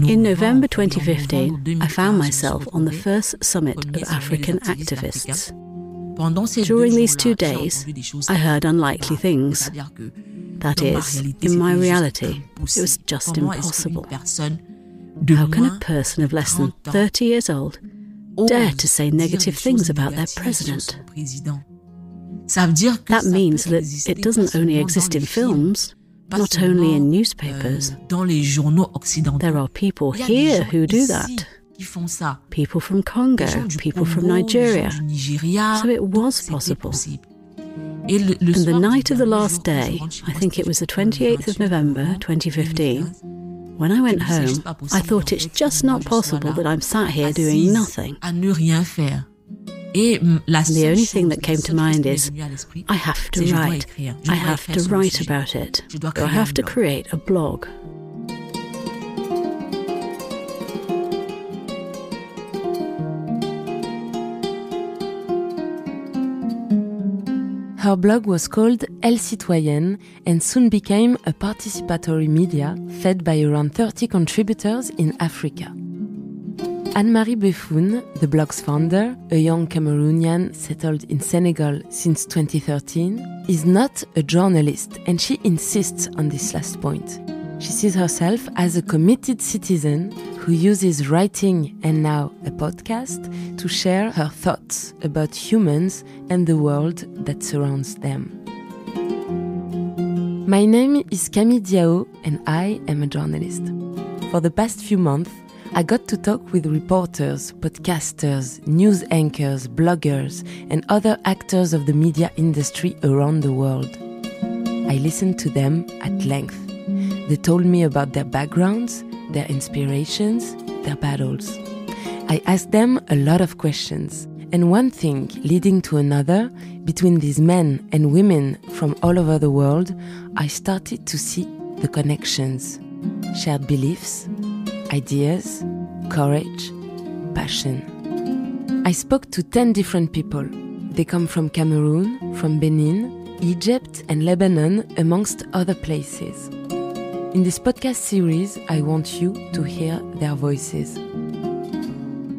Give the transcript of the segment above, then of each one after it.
In November 2015, I found myself on the first summit of African activists. During these 2 days, I heard unlikely things. That is, in my reality, it was just impossible. How can a person of less than 30 years old dare to say negative things about their president? That means that it doesn't only exist in films, not only in newspapers. There are people here who do that. People from Congo, people from Nigeria. So it was possible. And the night of the last day, I think it was the 28th of November 2015, when I went home, I thought it's just not possible that I'm sat here doing nothing. And the only thing that came to mind is, I have to write. I have to write about it. I have to create a blog. Her blog was called Elle Citoyenne and soon became a participatory media fed by around 30 contributors in Africa. Anne-Marie Befoune, the blog's founder, a young Cameroonian settled in Senegal since 2013, is not a journalist, and she insists on this last point. She sees herself as a committed citizen who uses writing and now a podcast to share her thoughts about humans and the world that surrounds them. My name is Camille and I am a journalist. For the past few months, I got to talk with reporters, podcasters, news anchors, bloggers, and other actors of the media industry around the world. I listened to them at length. They told me about their backgrounds, their inspirations, their battles. I asked them a lot of questions, and one thing leading to another, between these men and women from all over the world, I started to see the connections, shared beliefs, ideas, courage, passion. I spoke to 10 different people. They come from Cameroon, from Benin, Egypt and Lebanon, amongst other places. In this podcast series, I want you to hear their voices.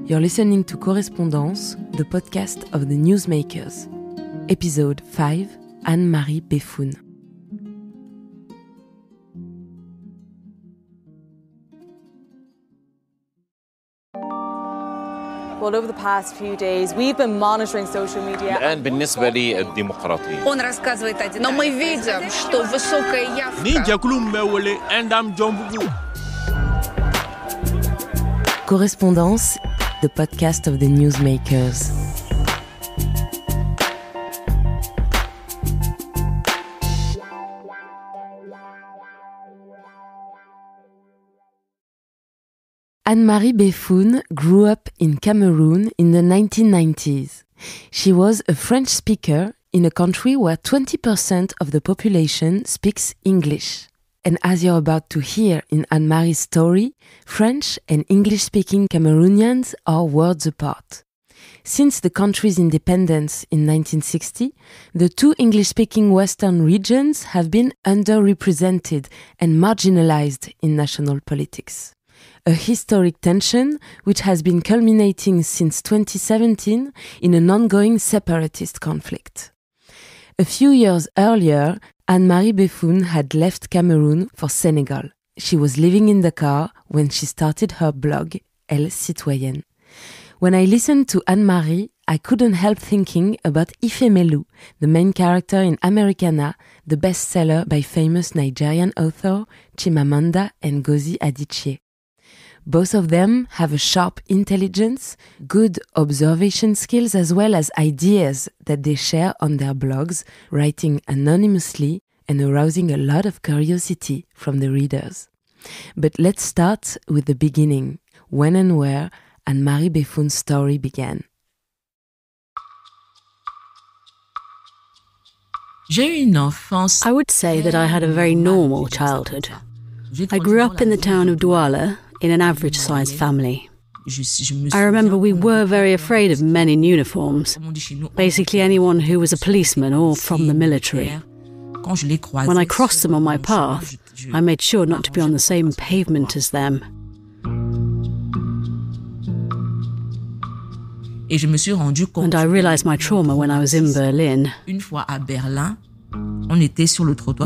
You're listening to Correspondances, the podcast of the Newsmakers. Episode 5, Anne-Marie Befoune. Well, over the past few days, we've been monitoring social media. الآن بالنسبة لي الديمقراطية. Он рассказывает один. Но мы видим, что высокая явка. Correspondances, the podcast of the Newsmakers. Anne-Marie Befoune grew up in Cameroon in the 1990s. She was a French speaker in a country where 20% of the population speaks English. And as you're about to hear in Anne-Marie's story, French and English-speaking Cameroonians are worlds apart. Since the country's independence in 1960, the two English-speaking Western regions have been underrepresented and marginalized in national politics. A historic tension which has been culminating since 2017 in an ongoing separatist conflict. A few years earlier, Anne-Marie Befoune had left Cameroon for Senegal. She was living in Dakar when she started her blog, Elle Citoyenne. When I listened to Anne-Marie, I couldn't help thinking about Ifemelu, the main character in Americanah, the bestseller by famous Nigerian author Chimamanda Ngozie Adichie. Both of them have a sharp intelligence, good observation skills, as well as ideas that they share on their blogs, writing anonymously and arousing a lot of curiosity from the readers. But let's start with the beginning, when and where Anne-Marie Befoune's story began. I would say that I had a very normal childhood. I grew up in the town of Douala, in an average-sized family. I remember we were very afraid of men in uniforms, basically anyone who was a policeman or from the military. When I crossed them on my path, I made sure not to be on the same pavement as them. And I realized my trauma when I was in Berlin. We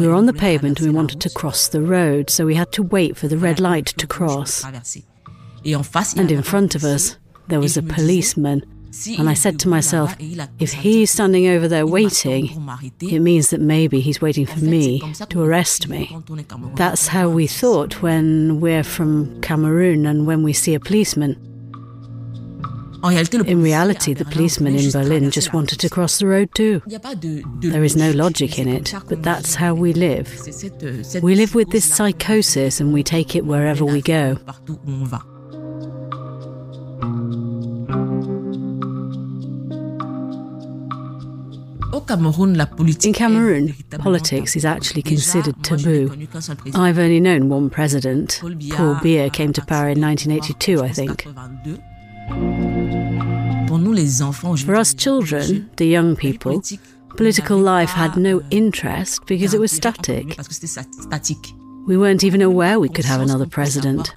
were on the pavement and we wanted to cross the road, so we had to wait for the red light to cross. And in front of us, there was a policeman. And I said to myself, if he's standing over there waiting, it means that maybe he's waiting for me to arrest me. That's how we thought when we're from Cameroon and when we see a policeman. In reality, the policeman in Berlin just wanted to cross the road too. There is no logic in it, but that's how we live. We live with this psychosis and we take it wherever we go. In Cameroon, politics is actually considered taboo. I've only known one president. Paul Biya came to power in 1982, I think. For us children, the young people, political life had no interest because it was static. We weren't even aware we could have another president.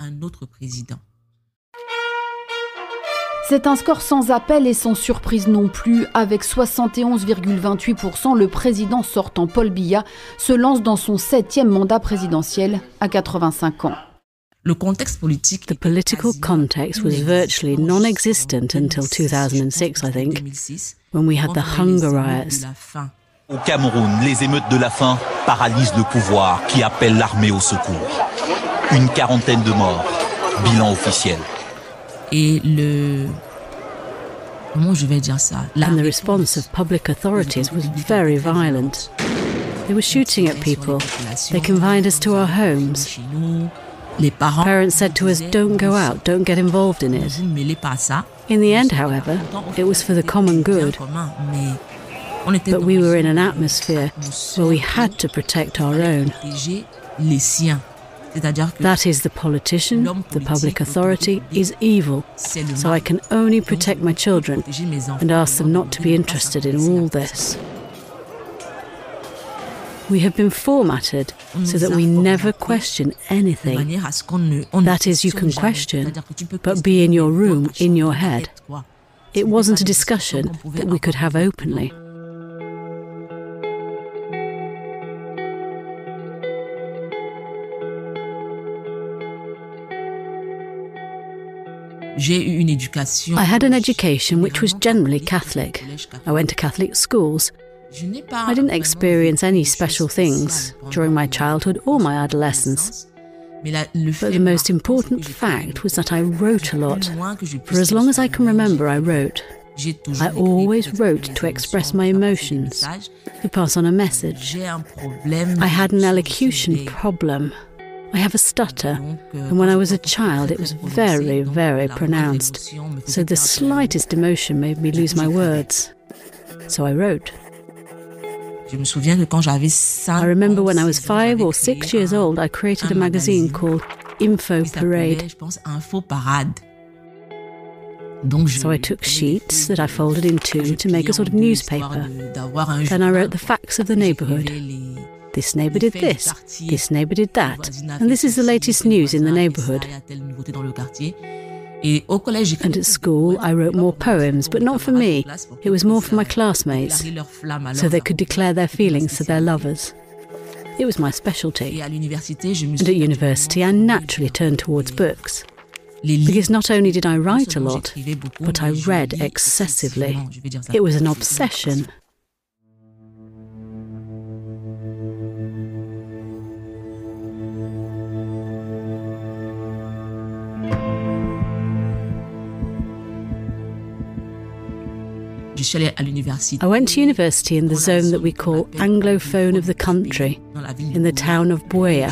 C'est un score sans appel et sans surprise non plus. Avec 71,28%, le président sortant Paul Biya se lance dans son 7e mandat présidentiel à 85 ans. The political context was virtually non-existent until 2006, I think, when we had the hunger riots. Au Cameroun, les émeutes de la faim paralysent le pouvoir qui appelle l'armée au secours. Une quarantaine de morts, bilan officiel. And the response of public authorities was very violent. They were shooting at people. They confined us to our homes. Parents said to us, don't go out, don't get involved in it. In the end, however, it was for the common good. But we were in an atmosphere where we had to protect our own. That is, the politician, the public authority, is evil. So I can only protect my children and ask them not to be interested in all this. We have been formatted so that we never question anything. That is, you can question, but be in your room, in your head. It wasn't a discussion that we could have openly. I had an education which was generally Catholic. I went to Catholic schools. I didn't experience any special things during my childhood or my adolescence. But the most important fact was that I wrote a lot. For as long as I can remember, I wrote. I always wrote to express my emotions, to pass on a message. I had an elocution problem. I have a stutter, and when I was a child it was very, very pronounced, so the slightest emotion made me lose my words. So I wrote. I remember when I was 5 or 6 years old, I created a magazine called Info Parade. So I took sheets that I folded in two to make a sort of newspaper. Then I wrote the facts of the neighbourhood. This neighbour did this, this neighbour did that, and this is the latest news in the neighbourhood. And at school, I wrote more poems, but not for me. It was more for my classmates, so they could declare their feelings to their lovers. It was my specialty. And at university, I naturally turned towards books. Because not only did I write a lot, but I read excessively. It was an obsession. I went to university in the zone that we call Anglophone of the country, in the town of Buea.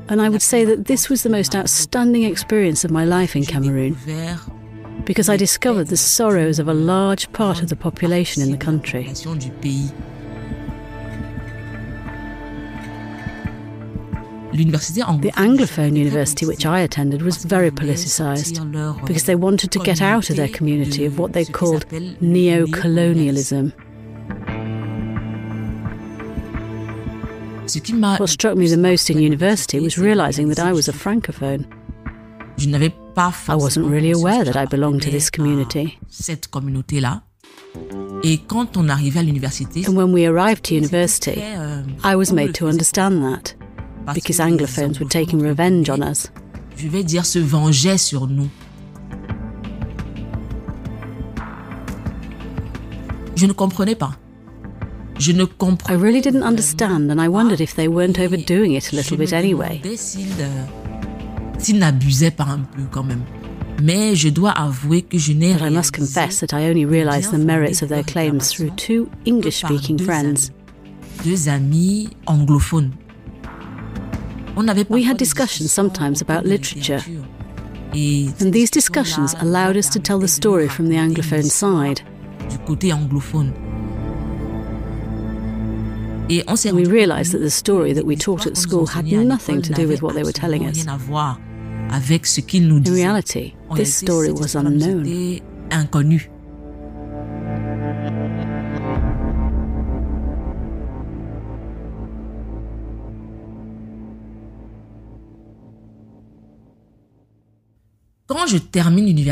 And I would say that this was the most outstanding experience of my life in Cameroon, because I discovered the sorrows of a large part of the population in the country. The Anglophone university which I attended was very politicised because they wanted to get out of their community of what they called neo-colonialism. What struck me the most in university was realising that I was a francophone. I wasn't really aware that I belonged to this community. And when we arrived to university, I was made to understand that, because Anglophones were taking revenge on us. Se vengeaient sur nous. Je ne comprenais pas. I really didn't understand, and I wondered if they weren't overdoing it a little bit anyway. S'ils n'abusaient pas un peu quand même. Mais je dois avouer que je n'ai But I must confess that I only realized the merits of their claims through two English-speaking friends. Deux amis anglophones. We had discussions sometimes about literature, and these discussions allowed us to tell the story from the Anglophone side. Du côté anglophone. And we realized that the story that we taught at school had nothing to do with what they were telling us. In reality, this story was unknown. Inconnu.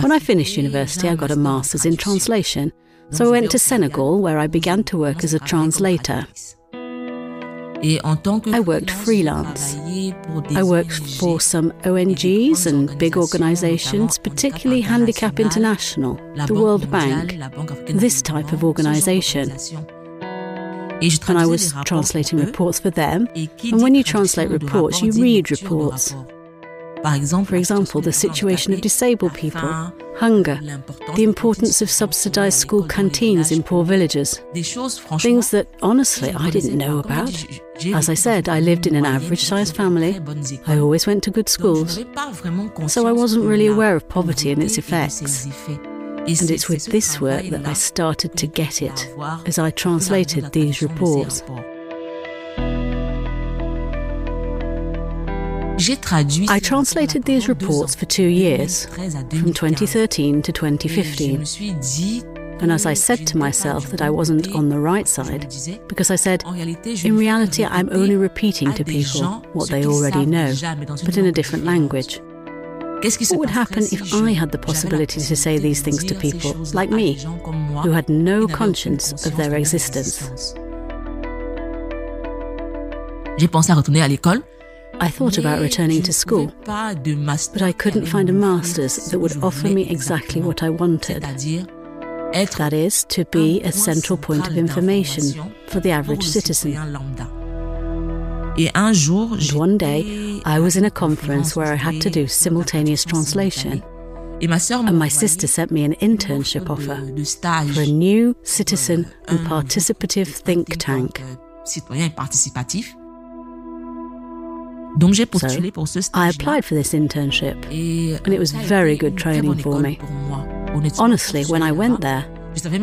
When I finished university, I got a master's in translation, so I went to Senegal, where I began to work as a translator. I worked freelance. I worked for some ONGs and big organizations, particularly Handicap International, the World Bank, this type of organization. And I was translating reports for them, and when you translate reports, you read reports. For example, the situation of disabled people, hunger, the importance of subsidized school canteens in poor villages, things that, honestly, I didn't know about. As I said, I lived in an average-sized family. I always went to good schools, so I wasn't really aware of poverty and its effects. And it's with this work that I started to get it, as I translated these reports. I translated these reports for 2 years, from 2013 to 2015. And as I said to myself that I wasn't on the right side, because I said, in reality, I'm only repeating to people what they already know, but in a different language. What would happen if I had the possibility to say these things to people, like me, who had no conscience of their existence? J'ai pensé à retourner à l'école. I thought about returning to school, but I couldn't find a master's that would offer me exactly what I wanted. That is, to be a central point of information for the average citizen. And one day, I was in a conference where I had to do simultaneous translation, and my sister sent me an internship offer for a new citizen and participative think tank. So, I applied for this internship, and it was very good training for me. Honestly, when I went there,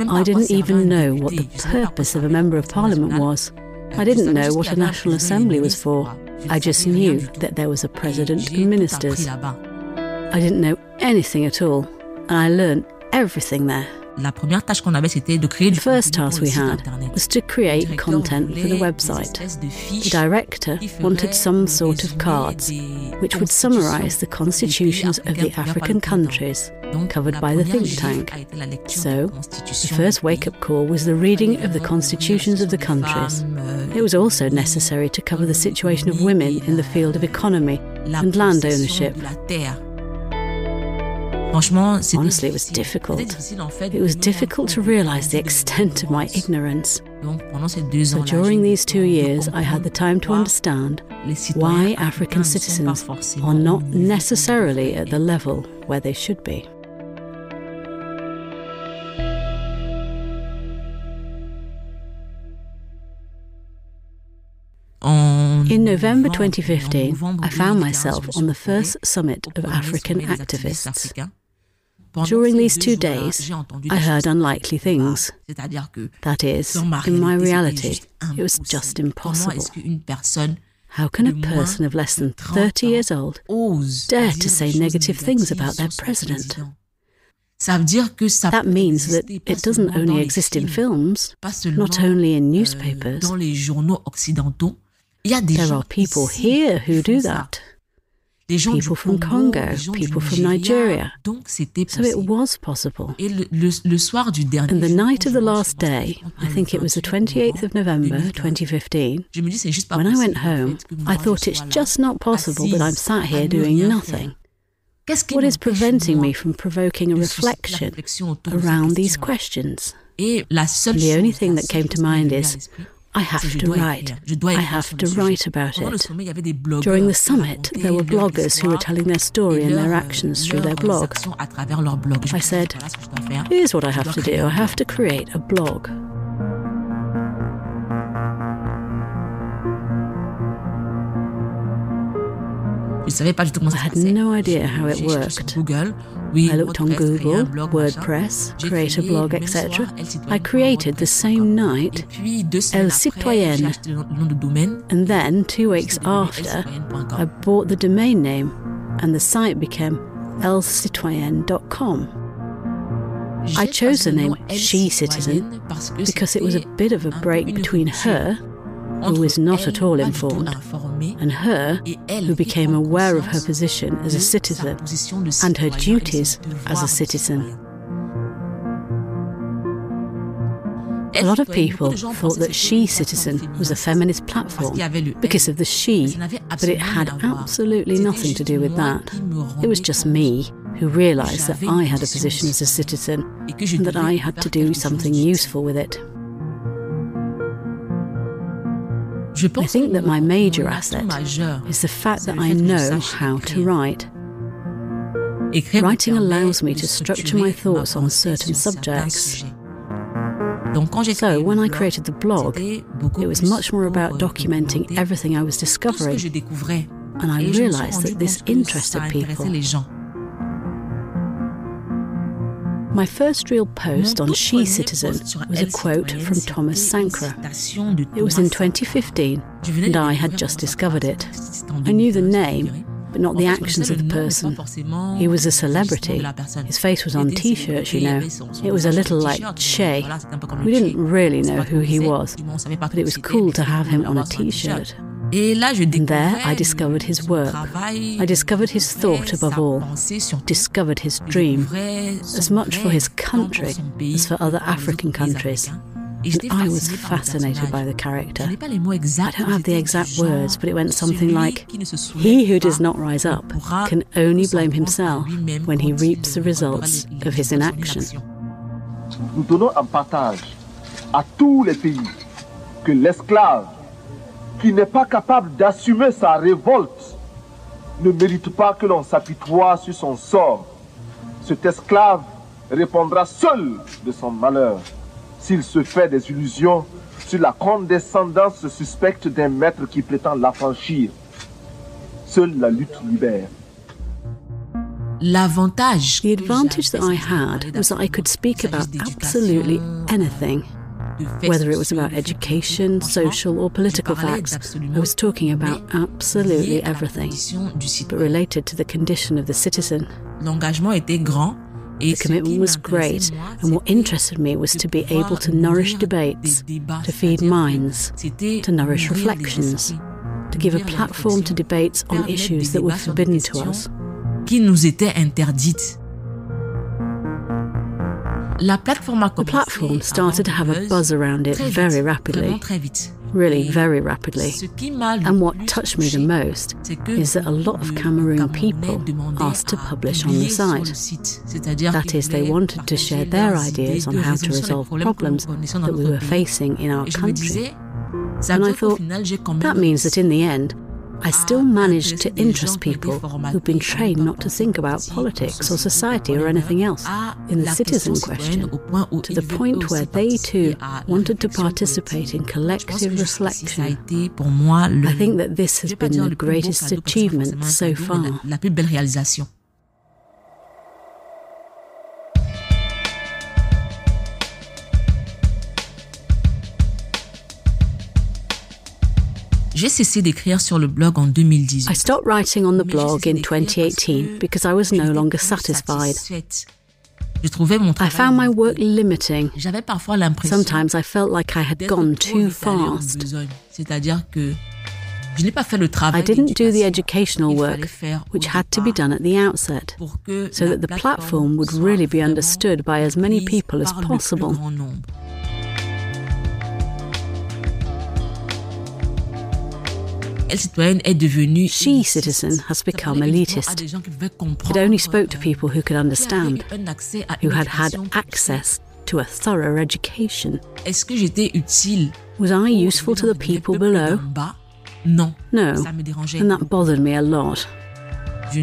I didn't even know what the purpose of a Member of Parliament was. I didn't know what a National Assembly was for. I just knew that there was a president and ministers. I didn't know anything at all, and I learned everything there. The first task we had was to create content for the website. The director wanted some sort of cards which would summarize the constitutions of the African countries covered by the think tank. So, the first wake-up call was the reading of the constitutions of the countries. It was also necessary to cover the situation of women in the field of economy and land ownership. Honestly, it was difficult. It was difficult to realize the extent of my ignorance. So during these 2 years, I had the time to understand why African citizens are not necessarily at the level where they should be. In November 2015, I found myself on the first summit of African activists. During these 2 days, I heard unlikely things. That is, in my reality, it was just impossible. How can a person of less than 30 years old dare to say negative things about their president? That means that it doesn't only exist in films, not only in newspapers. There are people here who do that. people from Congo, people from Nigeria. So it was possible. And the night of the last day, I think it was the 28th of November, 2015, when I went home, I thought it's just not possible that I'm sat here doing nothing. What is preventing me from provoking a reflection around these questions? And the only thing that came to mind is, I have to write. I have to write about it. During the summit, there were bloggers who were telling their story and their actions through their blog. I said, here's what I have to do. I have to create a blog. I had no idea how it worked. I looked on Google, WordPress, create a blog, etc. I created the same night Elle Citoyenne, and then 2 weeks after, I bought the domain name, and the site became ellecitoyenne.com. I chose the name She Citizen because it was a bit of a break between her, who is not at all informed, and her, who became aware of her position as a citizen and her duties as a citizen. A lot of people thought that She Citizen was a feminist platform because of the she, but it had absolutely nothing to do with that. It was just me who realised that I had a position as a citizen and that I had to do something useful with it. I think that my major asset is the fact that I know how to write. Writing allows me to structure my thoughts on certain subjects. So when I created the blog, it was much more about documenting everything I was discovering, and I realised that this interested people. My first real post on She Citizen was a quote from Thomas Sankara. It was in 2015, and I had just discovered it. I knew the name, but not the actions of the person. He was a celebrity. His face was on T-shirts, you know. It was a little like Che. We didn't really know who he was, but it was cool to have him on a T-shirt. And there I discovered his work. I discovered his thought above all, discovered his dream, as much for his country as for other African countries. And I was fascinated by the character. I don't have the exact words, but it went something like, "He who does not rise up can only blame himself when he reaps the results of his inaction." Nous donnons en partage à tous les pays que l'esclave qui n'est pas capable d'assumer sa révolte ne mérite pas que l'on s'apitoie sur son sort. Cet esclave répondra seul de son malheur s'il se fait des illusions sur la condescendance suspecte d'un maître qui prétend l'affranchir. Seule la lutte libère. The advantage that I had was that I could speak about absolutely anything. Whether it was about education, social or political facts, I was talking about absolutely everything, but related to the condition of the citizen. The commitment was great, and what interested me was to be able to nourish debates, to feed minds, to nourish reflections, to give a platform to debates on issues that were forbidden to us. The platform started to have a buzz around it very rapidly, really very rapidly. And what touched me the most is that a lot of Cameroon people asked to publish on the site. That is, they wanted to share their ideas on how to resolve problems that we were facing in our country. And I thought, that means that in the end, I still managed to interest people who've been trained not to think about politics or society or anything else in the citizen question, to the point where they too wanted to participate in collective reflection. I think that this has been the greatest achievement so far. J'ai cessé d'écrire sur le blog en 2018. I stopped writing on the blog in 2018 because I was no longer satisfied. I found my work limiting. Sometimes I felt like I had gone too fast. I didn't do the educational work, which had to be done at the outset, so that the platform would really be understood by as many people as possible. She Citizen has become elitist. It only spoke to people who could understand, who had had access to a thorough education. Was I useful to the people below? No, and that bothered me a lot.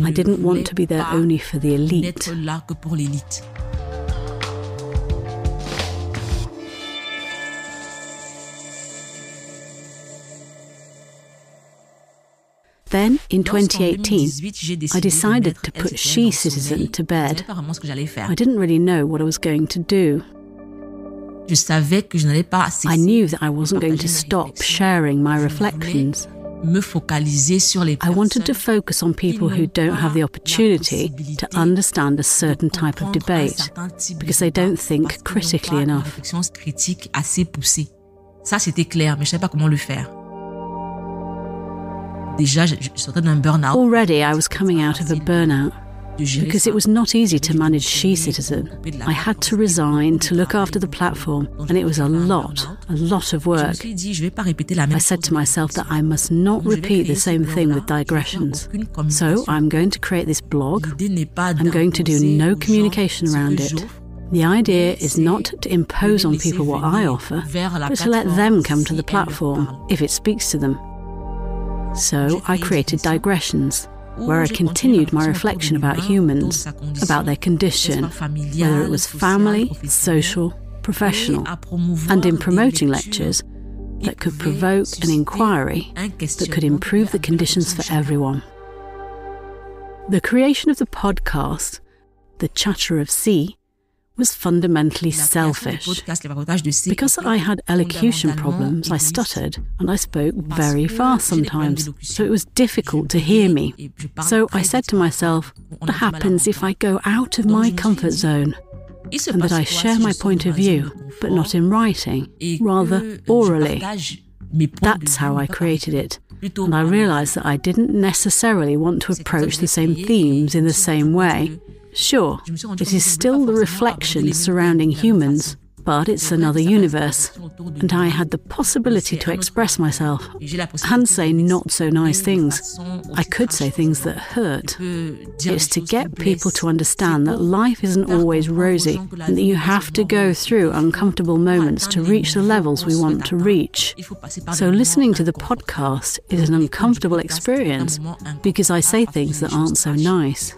I didn't want to be there only for the elite. Then, in 2018, I decided to put She Citizen to bed. I didn't really know what I was going to do. I knew that I wasn't going to stop sharing my reflections. I wanted to focus on people who don't have the opportunity to understand a certain type of debate because they don't think critically enough. Already I was coming out of a burnout because it was not easy to manage She Citizen. I had to resign to look after the platform, and it was a lot of work. I said to myself that I must not repeat the same thing with digressions. So I'm going to create this blog. I'm going to do no communication around it. The idea is not to impose on people what I offer, but to let them come to the platform if it speaks to them. So I created digressions, where I continued my reflection about humans, about their condition, whether it was family, social, professional, and in promoting lectures that could provoke an inquiry that could improve the conditions for everyone. The creation of the podcast, The Chatter of C, was fundamentally selfish. Because I had elocution problems, I stuttered and I spoke very fast sometimes, so it was difficult to hear me. So I said to myself, what happens if I go out of my comfort zone? And that I share my point of view, but not in writing, rather orally. That's how I created it. And I realised that I didn't necessarily want to approach the same themes in the same way. Sure, it is still the reflections surrounding humans, but it's another universe, and I had the possibility to express myself and say not so nice things. I could say things that hurt. It's to get people to understand that life isn't always rosy and that you have to go through uncomfortable moments to reach the levels we want to reach. So listening to the podcast is an uncomfortable experience because I say things that aren't so nice.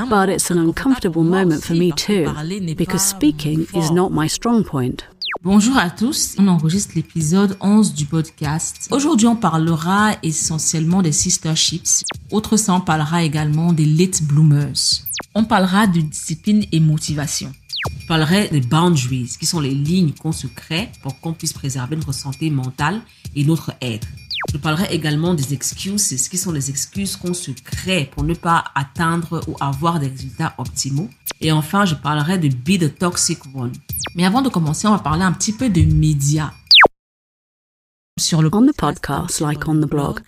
But it's an uncomfortable moment for me too, because speaking is not my strong point. Bonjour à tous, on enregistre l'épisode 11 du podcast. Aujourd'hui, on parlera essentiellement des sisterships. Autre ça, on parlera également des late bloomers. On parlera de discipline et motivation. Je parlerai des boundaries, qui sont les lignes qu'on se crée pour qu'on puisse préserver notre santé mentale et notre être. Je parlerai également des excuses, qui sont les excuses qu'on se crée pour ne pas atteindre ou avoir des résultats optimaux. Et enfin, je parlerai de Be the Toxic One. Mais avant de commencer, on va parler un petit peu de médias. On the podcast, like on the blog,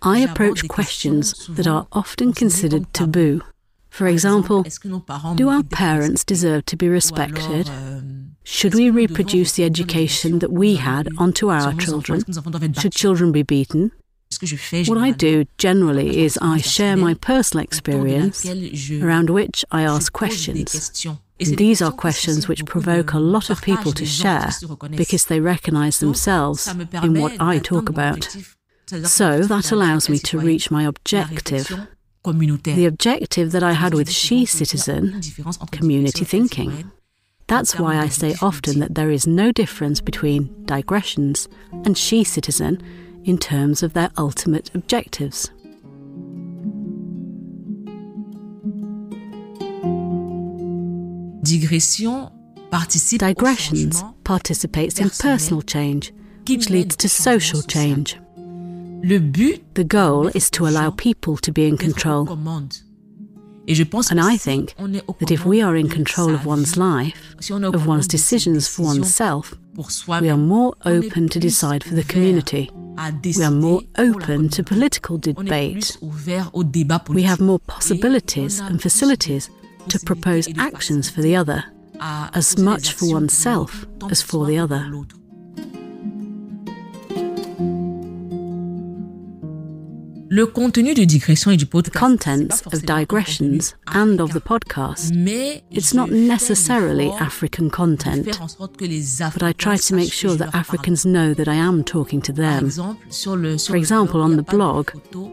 I approach questions that are often considered taboo. For example, do our parents deserve to be respected? Should we reproduce the education that we had onto our children? Should children be beaten? What I do generally is I share my personal experience around which I ask questions. And these are questions which provoke a lot of people to share because they recognize themselves in what I talk about. So that allows me to reach my objective. The objective that I had with She Citizen, community thinking. That's why I say often that there is no difference between digressions and She Citizen in terms of their ultimate objectives. Digressions participates in personal change, which leads to social change. The goal is to allow people to be in control. And I think that if we are in control of one's life, of one's decisions for oneself, we are more open to decide for the community. We are more open to political debate. We have more possibilities and facilities to propose actions for the other, as much for oneself as for the other. Le contenu de digression et du podcast, the contents of digressions and of the podcast, it's not necessarily African content, but I try to make sure that Africans know that I am talking to them. For example, on the blog,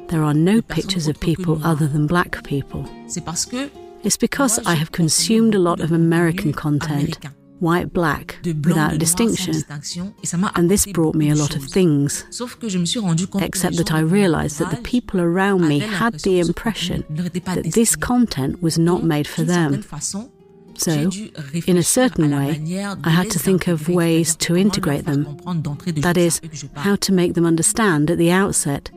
there are no pictures of people other than black people. It's because I have consumed a lot of American content, white, black, without distinction, and this brought me a lot of things, except that I realized that the people around me had the impression that this content was not made for them. So, in a certain way, I had to think of ways to integrate them, that is, how to make them understand at the outset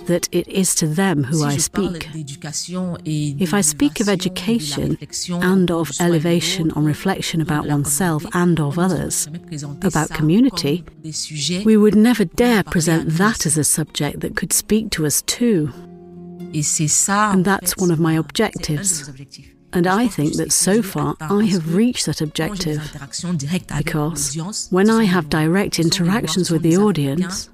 that it is to them who I speak. If I speak of education and of elevation on reflection about oneself and of others, about community, we would never dare present that as a subject that could speak to us too. And that's one of my objectives. And I think that so far I have reached that objective, because when I have direct interactions with the audience,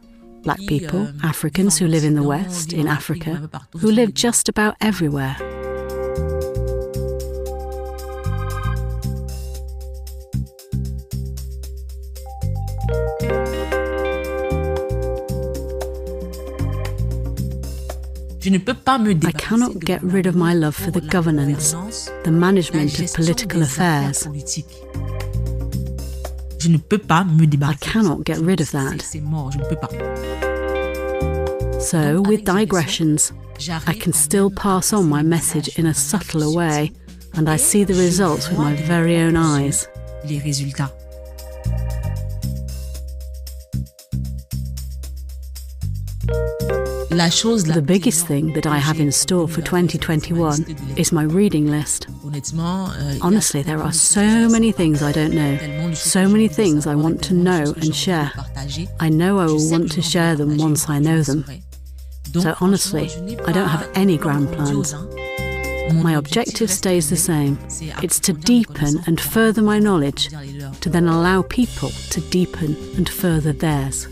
black people, Africans who live in the West, in Africa, who live just about everywhere. I cannot get rid of my love for the governance, the management of political affairs. I cannot get rid of that. So, with digressions, I can still pass on my message in a subtler way, and I see the results with my very own eyes. The biggest thing that I have in store for 2021 is my reading list. Honestly, there are so many things I don't know, so many things I want to know and share. I know I will want to share them once I know them. So honestly, I don't have any grand plans. My objective stays the same. It's to deepen and further my knowledge, to then allow people to deepen and further theirs.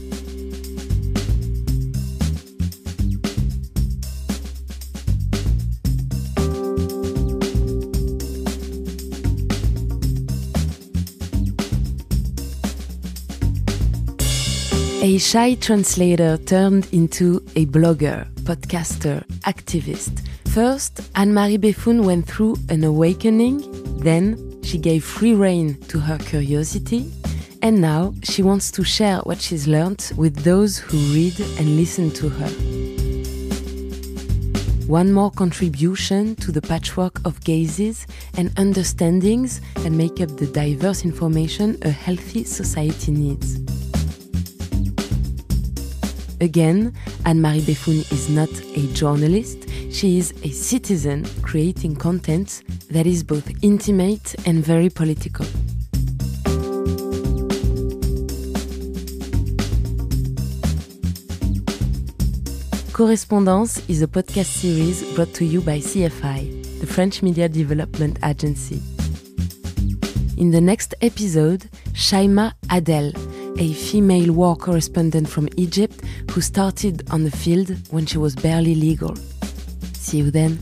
A shy translator turned into a blogger, podcaster, activist. First, Anne-Marie Befoune went through an awakening, then she gave free rein to her curiosity, and now she wants to share what she's learned with those who read and listen to her. One more contribution to the patchwork of gazes and understandings that make up the diverse information a healthy society needs. Again, Anne-Marie Befoune is not a journalist, she is a citizen creating content that is both intimate and very political. Correspondances is a podcast series brought to you by CFI, the French Media Development Agency. In the next episode, Shaima Adel, a female war correspondent from Egypt who started on the field when she was barely legal. See you then.